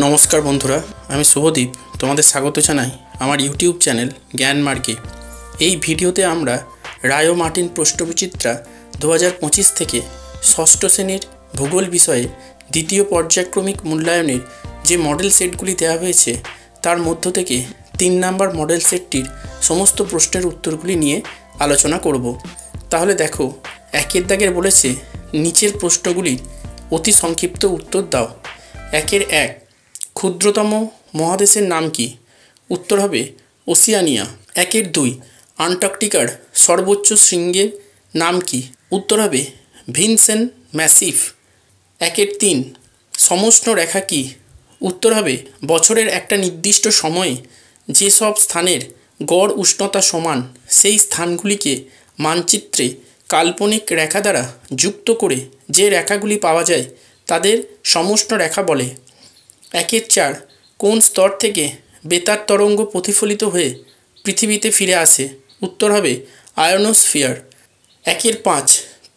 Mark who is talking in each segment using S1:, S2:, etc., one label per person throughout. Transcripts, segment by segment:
S1: নমস্কার বন্ধুরা, আমি শুভদীপ তোমাদের স্বাগত জানাই আমার ইউটিউব চ্যানেল জ্ঞান মার্গে। এই ভিডিওতে আমরা রায় ও মার্টিন প্রশ্নবিচিত্রা 2025 থেকে ষষ্ঠ শ্রেণীর ভূগোল বিষয়ে দ্বিতীয় পর্যায়ক্রমিক মূল্যায়নের যে মডেল সেটগুলি দেওয়া হয়েছে তার মধ্য থেকে 3 নম্বর মডেল সেটটির সমস্ত প্রশ্নের উত্তরগুলি নিয়ে আলোচনা করব। তাহলে দেখো, একের দাগের বলেছে নিচের প্রশ্নগুলির অতি সংক্ষিপ্ত উত্তর দাও। 1 ক্ষুদ্রতম মহাদেশের নাম কি? উত্তর হবে ওসিয়ানিয়া। 2 আন্টার্কটিকার সর্বোচ্চ শৃঙ্গের নাম কি? উত্তর হবে ভিনসেন্ট ম্যাসিভ। 3 সমষ্ণ রেখা কি? উত্তর হবে বছরের একটা নির্দিষ্ট সময়ে যেসব স্থানের গড় উষ্ণতা সমান সেই স্থানগুলিকে মানচিত্রে কাল্পনিক রেখা দ্বারা যুক্ত করে যে রেখাগুলি পাওয়া যায় তাদের সমষ্ণ রেখা বলে। 4 কোন স্তর থেকে বেতার তরঙ্গ প্রতিফলিত হয়ে পৃথিবীতে ফিরে আসে? উত্তর হবে আয়োনোস্ফিয়ার। 5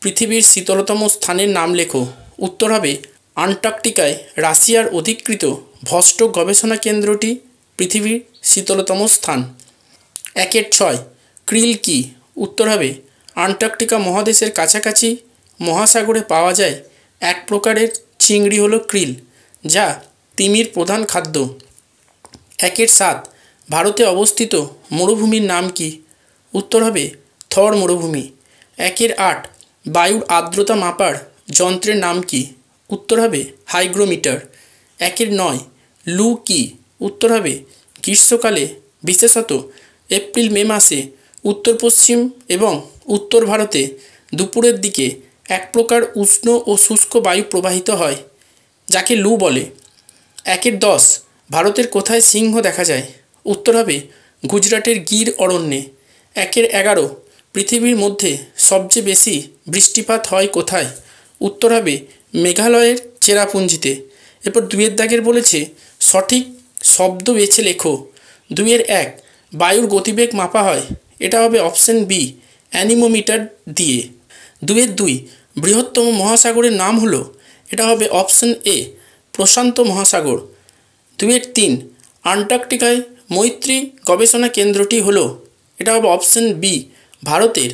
S1: পৃথিবীর শীতলতম স্থানের নাম লেখো। উত্তর হবে আন্টার্কটিকায় রাশিয়ার অধিকৃত ভস্টক গবেষণা কেন্দ্রটি পৃথিবীর শীতলতম স্থান। 6 ক্রিল কি? উত্তর হবে আন্টার্কটিকা মহাদেশের কাছাকাছি মহাসাগরে পাওয়া যায় এক প্রকারের চিংড়ি হলো ক্রিল, যা তিমির প্রধান খাদ্য। 7 ভারতে অবস্থিত মরুভূমির নাম কি? উত্তর হবে থর মরুভূমি। 8 বায়ুর আর্দ্রতা মাপার যন্ত্রের নাম কি? উত্তর হবে হাইগ্রোমিটার। 9 লু কি? উত্তর হবে গ্রীষ্মকালে, বিশেষত এপ্রিল মে মাসে উত্তর পশ্চিম এবং উত্তর ভারতে দুপুরের দিকে এক প্রকার উষ্ণ ও শুষ্ক বায়ু প্রবাহিত হয়, যাকে লু বলে। 10 ভারতের কোথায় সিংহ দেখা যায়? উত্তর হবে গুজরাটের গির অরণ্যে। 11 পৃথিবীর মধ্যে সবচেয়ে বেশি বৃষ্টিপাত হয় কোথায়? উত্তর হবে মেঘালয়ের চেরাপুঞ্জিতে। এরপর 2 দাগের বলেছে সঠিক শব্দ বেছে লেখো। 2 বায়ুর গতিবেগ মাপা হয়, এটা হবে অপশন বি অ্যানিমোমিটার দিয়ে। 2 বৃহত্তম মহাসাগরের নাম হলো, এটা হবে অপশন এ প্রশান্ত মহাসাগর। 3 আন্টার্কটিকায় মৈত্রী গবেষণা কেন্দ্রটি হলো, এটা হবে অপশন বি ভারতের।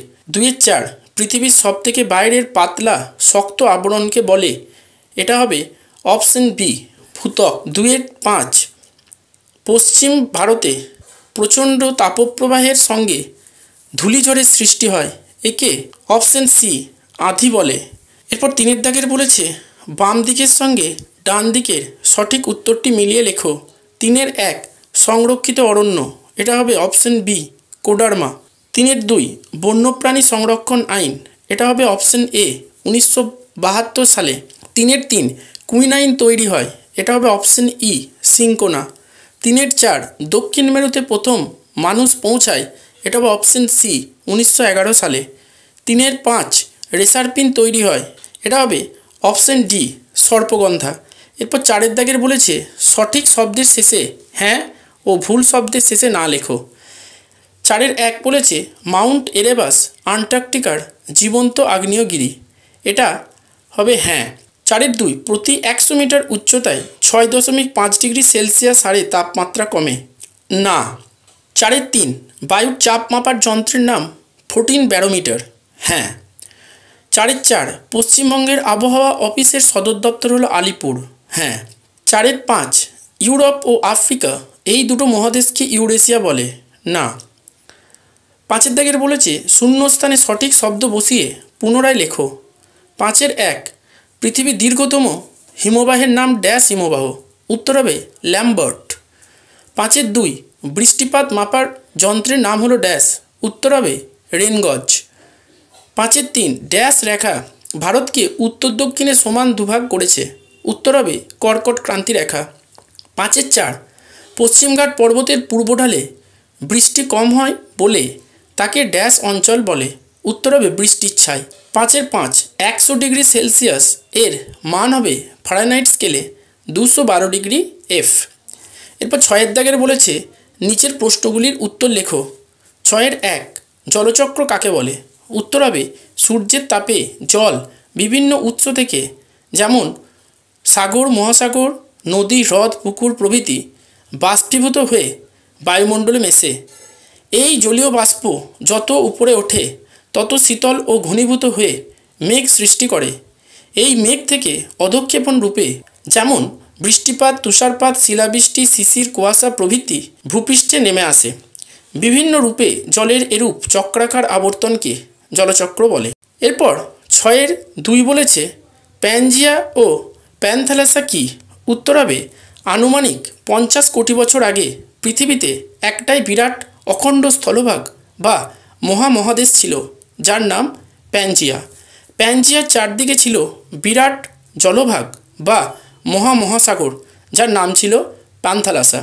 S1: 4 পৃথিবীর সবথেকে বাইরের পাতলা শক্ত আবরণকে বলে, এটা হবে অপশন বি ভূত্বক। 5 পশ্চিম ভারতে প্রচণ্ড তাপপ্রবাহের সঙ্গে ধূলিঝড়ের সৃষ্টি হয়, একে অপশন সি আঁধি বলে। এরপর 3 দাগের বলেছে বাম দিকের সঙ্গে ডান দিকের সঠিক উত্তরটি মিলিয়ে লেখো। 1 সংরক্ষিত অরণ্য, এটা হবে অপশন বি কোডারমা। 2 বন্যপ্রাণী সংরক্ষণ আইন, এটা হবে অপশন এ 1972 সালে। 3 কুইন আইন তৈরি হয়, এটা হবে অপশন ই সিনকোনা। 4 দক্ষিণ মেরুতে প্রথম মানুষ পৌঁছায়, এটা হবে অপশন সি 1911 সালে। 5 রেসার পিন তৈরি হয়, এটা হবে অপশন ডি সর্পগন্ধা। এরপর 4 দাগের বলেছে সঠিক শব্দের শেষে হ্যাঁ ও ভুল শব্দের শেষে না লেখো। 4 বলেছে মাউন্ট এরেবাস আন্টার্কটিকার জীবন্ত আগ্নেয়গিরি, এটা হবে হ্যাঁ। 4 প্রতি 100 মিটার উচ্চতায় 6.5 ডিগ্রি সেলসিয়াস হারে তাপমাত্রা কমে, না। 4 বায়ুর চাপ মাপার যন্ত্রের নাম 14 ব্যারোমিটার, হ্যাঁ। 4 পশ্চিমবঙ্গের আবহাওয়া অফিসের সদর দপ্তর হলো আলিপুর, হ্যাঁ। 5 ইউরোপ ও আফ্রিকা এই দুটো মহাদেশকে ইউরেশিয়া বলে, না। 5 দাগের বলেছে শূন্যস্থানে সঠিক শব্দ বসিয়ে পুনরায় লেখো। 5 পৃথিবীর দীর্ঘতম হিমবাহের নাম ড্যাশ হিমবাহ, উত্তর হবে ল্যাম্বার্ট। 5 বৃষ্টিপাত মাপার যন্ত্রের নাম হলো ড্যাশ, উত্তর হবে রেনগজ। 5 ড্যাশ রেখা ভারতকে উত্তর দক্ষিণে সমান দুভাগ করেছে, উত্তর হবে কর্কট ক্রান্তি রেখা। 5 পশ্চিমঘাট পর্বতের পূর্ব ঢালে বৃষ্টি কম হয় বলে তাকে ড্যাশ অঞ্চল বলে, উত্তর হবে বৃষ্টির ছাই। 5 100 ডিগ্রি সেলসিয়াস এর মান হবে ফারেনহাইট স্কেলে 212 ডিগ্রি এফ। এরপর 6 দাগের বলেছে নিচের প্রশ্নগুলির উত্তর লেখো। 1 জলচক্র কাকে বলে? উত্তর হবে সূর্যের তাপে জল বিভিন্ন উৎস থেকে, যেমন সাগর, মহাসাগর, নদী, হ্রদ, পুকুর প্রভৃতি বাষ্পীভূত হয়ে বায়ুমণ্ডলে মেশে। এই জলীয় বাষ্প যত উপরে ওঠে তত শীতল ও ঘনীভূত হয়ে মেঘ সৃষ্টি করে। এই মেঘ থেকে অধঃক্ষেপণ রূপে যেমন বৃষ্টিপাত, তুষারপাত, শিলাবৃষ্টি, শিশির, কুয়াশা প্রভৃতি ভূপৃষ্ঠে নেমে আসে। বিভিন্ন রূপে জলের এরূপ চক্রাকার আবর্তনকে জলচক্র বলে। এরপর 6-2 বলেছে প্যানজিয়া ও প্যানথ্যালাসা কি? উত্তর হবে আনুমানিক 50 কোটি বছর আগে পৃথিবীতে একটাই বিরাট অখণ্ড স্থলভাগ বা মহামহাদেশ ছিল, যার নাম প্যানজিয়া। প্যানজিয়ার চারদিকে ছিল বিরাট জলভাগ বা মহামহাসাগর, যার নাম ছিল প্যানথ্যালাসা।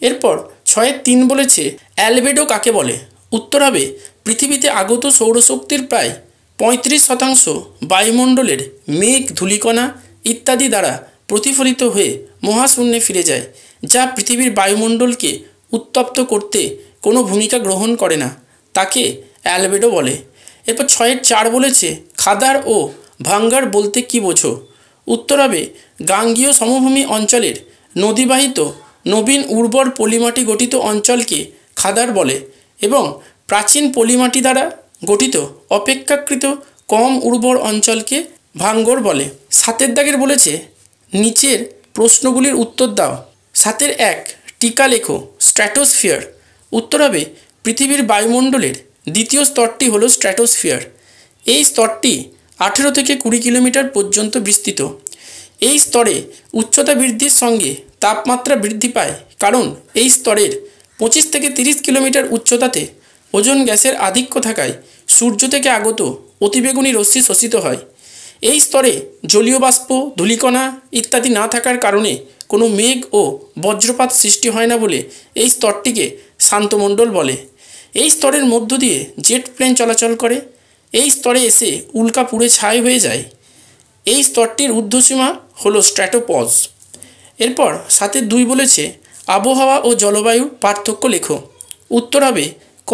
S1: এরপর 6-3 বলেছে অ্যালবেডো কাকে বলে? উত্তর হবে পৃথিবীতে আগত সৌরশক্তির প্রায় 35% বায়ুমণ্ডলের মেঘ, ধূলিকণা ইত্যাদি দ্বারা প্রতিফলিত হয়ে মহাশূন্যে ফিরে যায়, যা পৃথিবীর বায়ুমণ্ডলকে উত্তপ্ত করতে কোনো ভূমিকা গ্রহণ করে না, তাকে অ্যালবেডো বলে। এরপর 6-4 বলেছে খাদার ও ভাঙ্গার বলতে কী বোঝো? উত্তর হবে গাঙ্গীয় সমভূমি অঞ্চলের নদীবাহিত নবীন উর্বর পলিমাটি গঠিত অঞ্চলকে খাদার বলে এবং প্রাচীন পলিমাটি দ্বারা গঠিত অপেক্ষাকৃত কম উর্বর অঞ্চলকে ভাঙ্গর বলে। 7 দাগের বলেছে নিচের প্রশ্নগুলির উত্তর দাও। 7-1 টিকা লেখো স্ট্র্যাটোস্ফিয়ার। উত্তর হবে পৃথিবীর বায়ুমণ্ডলের দ্বিতীয় স্তরটি হলো স্ট্র্যাটোস্ফিয়ার। এই স্তরটি 18 থেকে 20 কিলোমিটার পর্যন্ত বিস্তৃত। এই স্তরে উচ্চতা বৃদ্ধির সঙ্গে তাপমাত্রা বৃদ্ধি পায়, কারণ এই স্তরের 25 থেকে 30 কিলোমিটার উচ্চতাতে ওজোন গ্যাসের আধিক্য থাকায় সূর্য থেকে আগত অতিবেগুনি রশ্মি শোষিত হয়। এই স্তরে জলীয় বাষ্প, ধূলিকণা ইত্যাদি না থাকার কারণে কোনো মেঘ ও বজ্রপাত সৃষ্টি হয় না বলে এই স্তরটিকে শান্তমণ্ডল বলে। এই স্তরের মধ্য দিয়ে জেট প্লেন চলাচল করে। এই স্তরে এসে উল্কা পুড়ে ছাই হয়ে যায়। এই স্তরটির ঊর্ধ্বসীমা হলো স্ট্র্যাটোপজ। এরপর 7-2 বলেছে আবহাওয়া ও জলবায়ু পার্থক্য লেখো। উত্তর হবে ক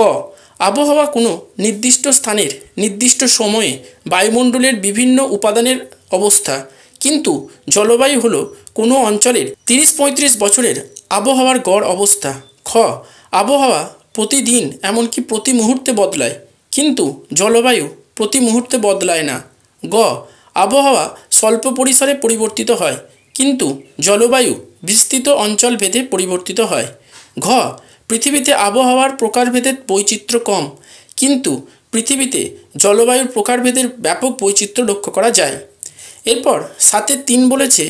S1: আবহাওয়া কোনো নির্দিষ্ট স্থানের নির্দিষ্ট সময়ে বায়ুমণ্ডলের বিভিন্ন উপাদানের অবস্থা, কিন্তু জলবায়ু হলো কোনো অঞ্চলের 30-35 বছরের আবহাওয়ার গড় অবস্থা। খ আবহাওয়া প্রতিদিন এমনকি প্রতি মুহূর্তে বদলায়, কিন্তু জলবায়ু প্রতি মুহূর্তে বদলায় না। গ আবহাওয়া স্বল্প পরিসরে পরিবর্তিত হয়, কিন্তু জলবায়ু বিস্তৃত অঞ্চল ভেদে পরিবর্তিত হয়। ঘ পৃথিবীতে আবহাওয়ার প্রকারভেদের বৈচিত্র্য কম, কিন্তু পৃথিবীতে জলবায়ুর প্রকারভেদের ব্যাপক বৈচিত্র্য লক্ষ্য করা যায়। এরপর 7-3 বলেছে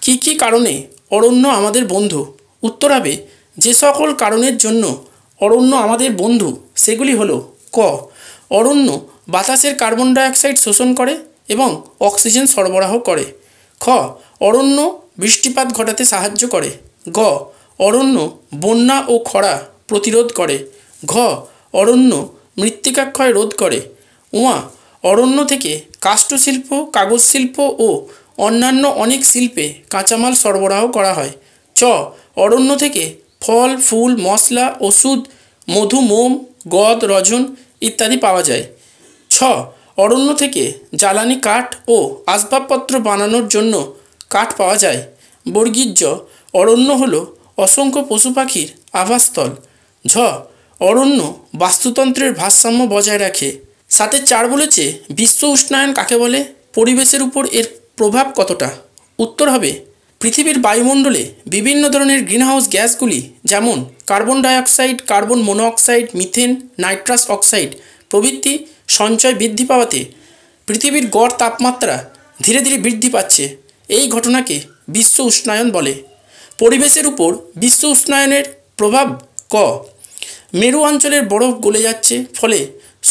S1: কি কি কারণে অরণ্য আমাদের বন্ধু? উত্তর হবে যে সকল কারণের জন্য অরণ্য আমাদের বন্ধু সেগুলি হলো ক অরণ্য বাতাসের কার্বন ডাইঅক্সাইড শোষণ করে এবং অক্সিজেন সরবরাহ করে। খ অরণ্য বৃষ্টিপাত ঘটাতে সাহায্য করে। গ অরণ্য বন্যা ও খরা প্রতিরোধ করে। ঘ অরণ্য মৃত্তিকাক্ষয় রোধ করে। উমা অরণ্য থেকে কাষ্ঠশিল্প, কাগজ শিল্প ও অন্যান্য অনেক শিল্পে কাঁচামাল সরবরাহ করা হয়। চ অরণ্য থেকে ফল, ফুল, মশলা, ওষুধ, মধু, মোম, গদ, রজন ইত্যাদি পাওয়া যায়। ছ অরণ্য থেকে জ্বালানি কাঠ ও আসবাবপত্র বানানোর জন্য কাঠ পাওয়া যায়। বর্গীর জ অরণ্য হল অসংখ্য পশু পাখির আবাসস্থল। ঝ অরণ্য বাস্তুতন্ত্রের ভারসাম্য বজায় রাখে। 7-4 বলেছে বিশ্ব উষ্ণায়ন কাকে বলে? পরিবেশের উপর এর প্রভাব কতটা? উত্তর হবে পৃথিবীর বায়ুমণ্ডলে বিভিন্ন ধরনের গ্রিনহাউস গ্যাসগুলি যেমন carbon dioxide, carbon monoxide, methane, nitrous oxide প্রভৃতি সঞ্চয় বৃদ্ধি পাওয়াতে পৃথিবীর গড় তাপমাত্রা ধীরে ধীরে বৃদ্ধি পাচ্ছে। এই ঘটনাকে বিশ্ব উষ্ণায়ন বলে। পরিবেশের উপর বিশ্ব উষ্ণায়নের প্রভাব ক মেরু অঞ্চলের বরফ গলে যাচ্ছে, ফলে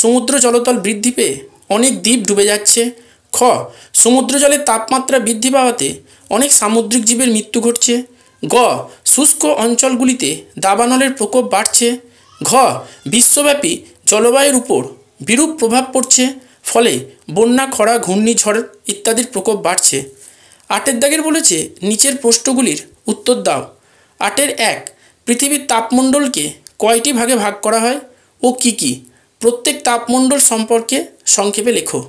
S1: সমুদ্র জলতল বৃদ্ধি পেয়ে অনেক দ্বীপ ডুবে যাচ্ছে। খ সমুদ্র জলের তাপমাত্রা বৃদ্ধি পাওয়াতে অনেক সামুদ্রিক জীবের মৃত্যু ঘটছে। গ শুষ্ক অঞ্চলগুলিতে দাবানলের প্রকোপ বাড়ছে। ঘ বিশ্বব্যাপী জলবায়ুর উপর বিরূপ প্রভাব পড়ছে, ফলে বন্যা, খরা, ঘূর্ণিঝড় ইত্যাদির প্রকোপ বাড়ছে। 8 দাগের বলেছে নিচের প্রশ্নগুলির উত্তর দাও। 8-1 পৃথিবীর তাপমণ্ডলকে কয়টি ভাগে ভাগ করা হয় ও কি কি? প্রত্যেক তাপমণ্ডল সম্পর্কে সংক্ষেপে লেখো।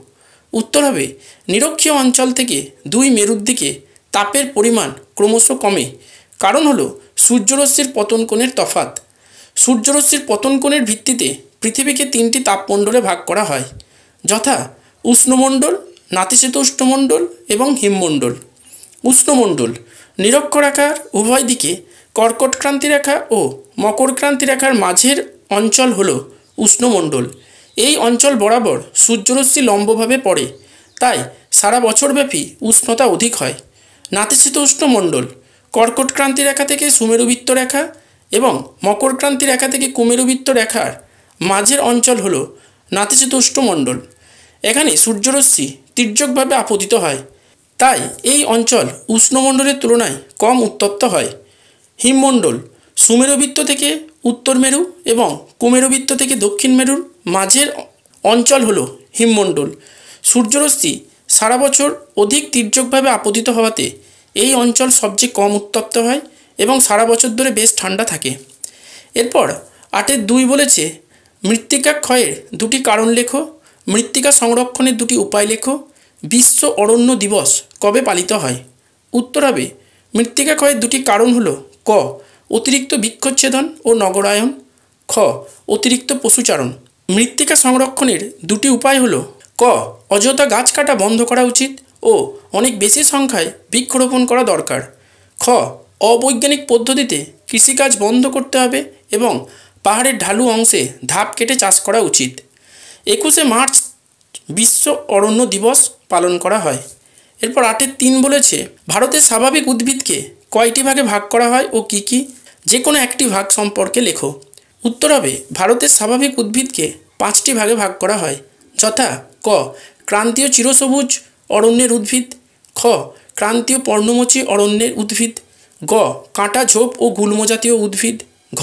S1: উত্তর হবে নিরক্ষীয় অঞ্চল থেকে 2 মেরুর দিকে তাপের পরিমাণ ক্রমশ কমে। কারণ হলো সূর্যরশ্মির পতন কোণের তফাৎ। সূর্যরশ্মির পতন কোণের ভিত্তিতে পৃথিবীকে 3টি তাপমণ্ডলে ভাগ করা হয়, যথা উষ্ণমণ্ডল, নাতিশীতোষ্ণমণ্ডল এবং হিমমণ্ডল। উষ্ণমণ্ডল নিরক্ষরেখার উভয় দিকে কর্কটক্রান্তি রেখা ও মকরক্রান্তি রেখার মাঝের অঞ্চল হল উষ্ণমণ্ডল। এই অঞ্চল বরাবর সূর্যরশ্মি লম্বভাবে পড়ে, তাই সারা বছরব্যাপী উষ্ণতা অধিক হয়। নাতিশীতোষ্ণমণ্ডল কর্কটক্রান্তি রেখা থেকে সুমেরুবৃত্ত রেখা এবং মকরক্রান্তি রেখা থেকে কুমেরুবৃত্ত রেখার মাঝের অঞ্চল হল নাতিশীতোষ্ণমণ্ডল। এখানে সূর্যরশ্মি তির্যকভাবে আপতিত হয়, তাই এই অঞ্চল উষ্ণমণ্ডলের তুলনায় কম উত্তপ্ত হয়। হিমমণ্ডল সুমেরুবৃত্ত থেকে উত্তর মেরু এবং কুমেরুবৃত্ত থেকে দক্ষিণ মেরুর মাঝের অঞ্চল হল হিমমণ্ডল। সূর্যরশ্মি সারা বছর অধিক তির্যকভাবে আপতিত হওয়াতে এই অঞ্চল সবচেয়ে কম উত্তপ্ত হয় এবং সারা বছর ধরে বেশ ঠান্ডা থাকে। এরপর 8এর 2 বলেছে মৃত্তিকা ক্ষয়ের 2টি কারণ লেখো, মৃত্তিকা সংরক্ষণের 2টি উপায় লেখো, বিশ্ব অরণ্য দিবস কবে পালিত হয়। উত্তর হবে মৃত্তিকা ক্ষয়ের 2টি কারণ হলো ক অতিরিক্ত বৃক্ষচ্ছেদন ও নগরায়ন, খ অতিরিক্ত পশুচারণ। মৃত্তিকা সংরক্ষণের 2টি উপায় হলো ক অযথা গাছ কাটা বন্ধ করা উচিত ও অনেক বেশি সংখ্যায় বৃক্ষরোপণ করা দরকার, খ অবৈজ্ঞানিক পদ্ধতিতে কৃষিকাজ বন্ধ করতে হবে এবং পাহাড়ের ঢালু অংশে ধাপ কেটে চাষ করা উচিত। 21শে মার্চ বিশ্ব অরণ্য দিবস পালন করা হয়। এরপর 8এর 3 বলেছে ভারতের স্বাভাবিক উদ্ভিদকে কয়টি ভাগে ভাগ করা হয় ও কী কী, যে কোনো একটি ভাগ সম্পর্কে লেখো। উত্তর হবে ভারতের স্বাভাবিক উদ্ভিদকে 5টি ভাগে ভাগ করা হয়, যথা ক ক্রান্তীয় চিরসবুজ অরণ্যের উদ্ভিদ, খ ক্রান্তীয় পর্ণমোচী অরণ্যের উদ্ভিদ, গ কাঁটা ঝোপ ও গুল্ম জাতীয় উদ্ভিদ, ঘ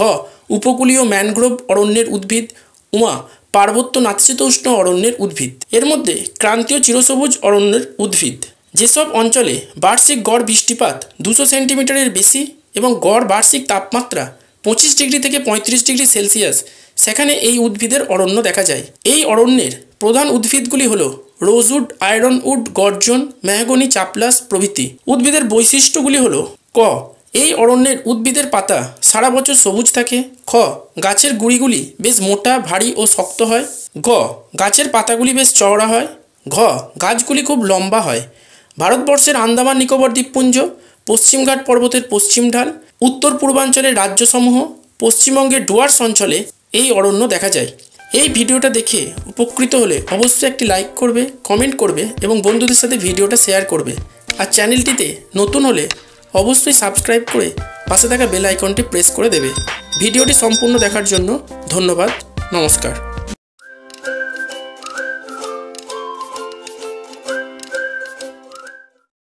S1: উপকূলীয় ম্যানগ্রোভ অরণ্যের উদ্ভিদ, উমা পার্বত্য নাতিশীতোষ্ণ অরণ্যের উদ্ভিদ। এর মধ্যে ক্রান্তীয় চিরসবুজ অরণ্যের উদ্ভিদ যেসব অঞ্চলে বার্ষিক গড় বৃষ্টিপাত 200 সেন্টিমিটারের বেশি এবং গড় বার্ষিক তাপমাত্রা 25 ডিগ্রি থেকে 35 ডিগ্রি সেলসিয়াস, সেখানে এই উদ্ভিদের অরণ্য দেখা যায়। এই অরণ্যের প্রধান উদ্ভিদগুলি হল রোজউড, আয়রনউড, গর্জন, মেহগনি, চাপলাস প্রভৃতি। উদ্ভিদের বৈশিষ্ট্যগুলি হল ক এই অরণ্যের উদ্ভিদের পাতা সারা বছর সবুজ থাকে, খ গাছের গুঁড়িগুলি বেশ মোটা, ভারী ও শক্ত হয়, গ গাছের পাতাগুলি বেশ চওড়া হয়, ঘ গাছগুলি খুব লম্বা হয়। ভারতবর্ষের আন্দামান নিকোবর দ্বীপপুঞ্জ, পশ্চিমঘাট পর্বতের পশ্চিম ঢাল, উত্তর পূর্বাঞ্চলের রাজ্যসমূহ, পশ্চিমবঙ্গের ডুয়ার্স অঞ্চলে এই অরণ্য দেখা যায়। এই ভিডিওটা দেখে উপকৃত হলে অবশ্যই একটি লাইক করবে, কমেন্ট করবে এবং বন্ধুদের সাথে ভিডিওটা শেয়ার করবে। আর চ্যানেলটিতে নতুন হলে অবশ্যই সাবস্ক্রাইব করে পাশে থাকা বেল আইকনটি প্রেস করে দেবে। ভিডিওটি সম্পূর্ণ দেখার জন্য ধন্যবাদ। নমস্কার।